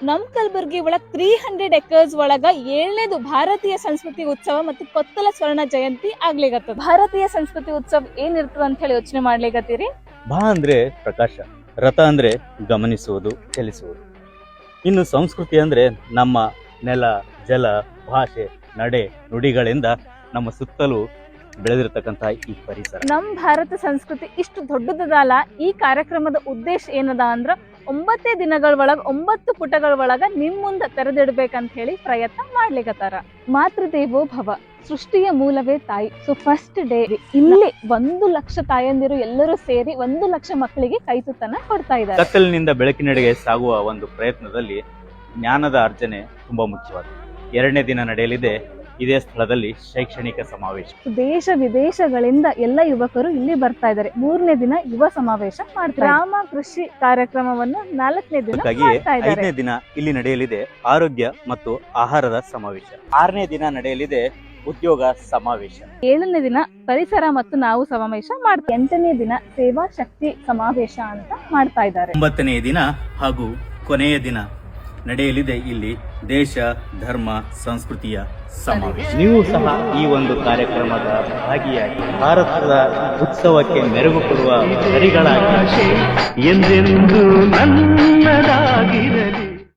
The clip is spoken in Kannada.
ನಮ್ ಕಲಬುರ್ಗಿ ಒಳಗ್ 300 ಎಕರ್ಸ್ ಒಳಗ 7ನೇದು ಭಾರತೀಯ ಸಂಸ್ಕೃತಿ ಉತ್ಸವ ಮತ್ತು ಕೊತ್ತಲ ಸ್ವರ್ಣ ಜಯಂತಿ ಆಗ್ಲಿಗತ್ತದ. ಭಾರತೀಯ ಸಂಸ್ಕೃತಿ ಉತ್ಸವ ಏನಿರ್ತದ ಅಂತ ಹೇಳಿ ಯೋಚನೆ ಮಾಡ್ಲಿಗತ್ತೀರಿ. ಭಾ ಅಂದ್ರೆ ಪ್ರಕಾಶ, ರಥ ಅಂದ್ರೆ ಗಮನಿಸುವುದು, ಚಲಿಸುವುದು. ಇನ್ನು ಸಂಸ್ಕೃತಿ ಅಂದ್ರೆ ನಮ್ಮ ನೆಲ, ಜಲ, ಭಾಷೆ, ನಡೆ, ನುಡಿಗಳಿಂದ ನಮ್ಮ ಸುತ್ತಲೂ ಬೆಳೆದಿರತಕ್ಕಂತ ಈ ಪರಿಸರ. ನಮ್ ಭಾರತ ಸಂಸ್ಕೃತಿ ಇಷ್ಟು ದೊಡ್ಡದಲ್ಲ. ಈ ಕಾರ್ಯಕ್ರಮದ ಉದ್ದೇಶ ಏನದ ಅಂದ್ರ 9 ದಿನಗಳ ಒಳಗ 9 ಪುಟಗಳ ಒಳಗ ನಿಮ್ ಮುಂದ ತೆರೆದಿಡ್ಬೇಕಂತ ಹೇಳಿ ಪ್ರಯತ್ನ ಮಾಡ್ಲಿಕತ್ತಾರ. ಮಾತೃದೇವೋ ಭವ, ಸೃಷ್ಟಿಯ ಮೂಲವೇ ತಾಯಿ. ಸೊ ಫಸ್ಟ್ ಡೇ ಇಲ್ಲಿ 1 ಲಕ್ಷ ತಾಯಂದಿರು ಎಲ್ಲರೂ ಸೇರಿ 1 ಲಕ್ಷ ಮಕ್ಕಳಿಗೆ ಕೈತುತ್ತನ್ನ ಕೊಡ್ತಾ ಇದ್ದಾರೆ. ಕತ್ತಲಿನಿಂದ ಬೆಳಕಿನೆಡೆಗೆ ಸಾಗುವ ಒಂದು ಪ್ರಯತ್ನದಲ್ಲಿ ಜ್ಞಾನದ ಅರ್ಜನೆ ತುಂಬಾ ಮುಖ್ಯವಾಗಿದೆ. 2ನೇ ದಿನ ನಡೆಯಲಿದೆ ಇದೇ ಸ್ಥಳದಲ್ಲಿ ಶೈಕ್ಷಣಿಕ ಸಮಾವೇಶ. ದೇಶ ವಿದೇಶಗಳಿಂದ ಎಲ್ಲ ಯುವಕರು ಇಲ್ಲಿ ಬರ್ತಾ ಇದ್ದಾರೆ. 3ನೇ ದಿನ ಯುವ ಸಮಾವೇಶ ಮಾಡ್ತಾರೆ. ಗ್ರಾಮ ಕೃಷಿ ಕಾರ್ಯಕ್ರಮವನ್ನು 4ನೇ ದಿನ ಮಾಡ್ತಾ ಇದ್ದಾರೆ. 5ನೇ ದಿನ ಇಲ್ಲಿ ನಡೆಯಲಿದೆ ಆರೋಗ್ಯ ಮತ್ತು ಆಹಾರದ ಸಮಾವೇಶ. 6ನೇ ದಿನ ನಡೆಯಲಿದೆ ಉದ್ಯೋಗ ಸಮಾವೇಶ. 7ನೇ ದಿನ ಪರಿಸರ ಮತ್ತು ನಾವು ಸಮಾವೇಶ ಮಾಡ್ತೀವಿ. 8ನೇ ದಿನ ಸೇವಾ ಶಕ್ತಿ ಸಮಾವೇಶ ಅಂತ ಮಾಡ್ತಾ ಇದ್ದಾರೆ. 9ನೇ ದಿನ ಹಾಗೂ ಕೊನೆಯ ದಿನ ನಡೆಯಲಿದೆ ಇಲ್ಲಿ ದೇಶ, ಧರ್ಮ, ಸಂಸ್ಕೃತಿಯ ಸಮಾವೇಶ. ನೀವು ಸಹ ಈ ಒಂದು ಕಾರ್ಯಕ್ರಮದ ಭಾಗಿಯಾಗಿ ಭಾರತದ ಉತ್ಸವಕ್ಕೆ ಮೆರುಗು ಕೊಡುವ ಹರಿಗಳಾಗಿ ಎಂದೆಂದು ನನ್ನದಾಗಿದೆ.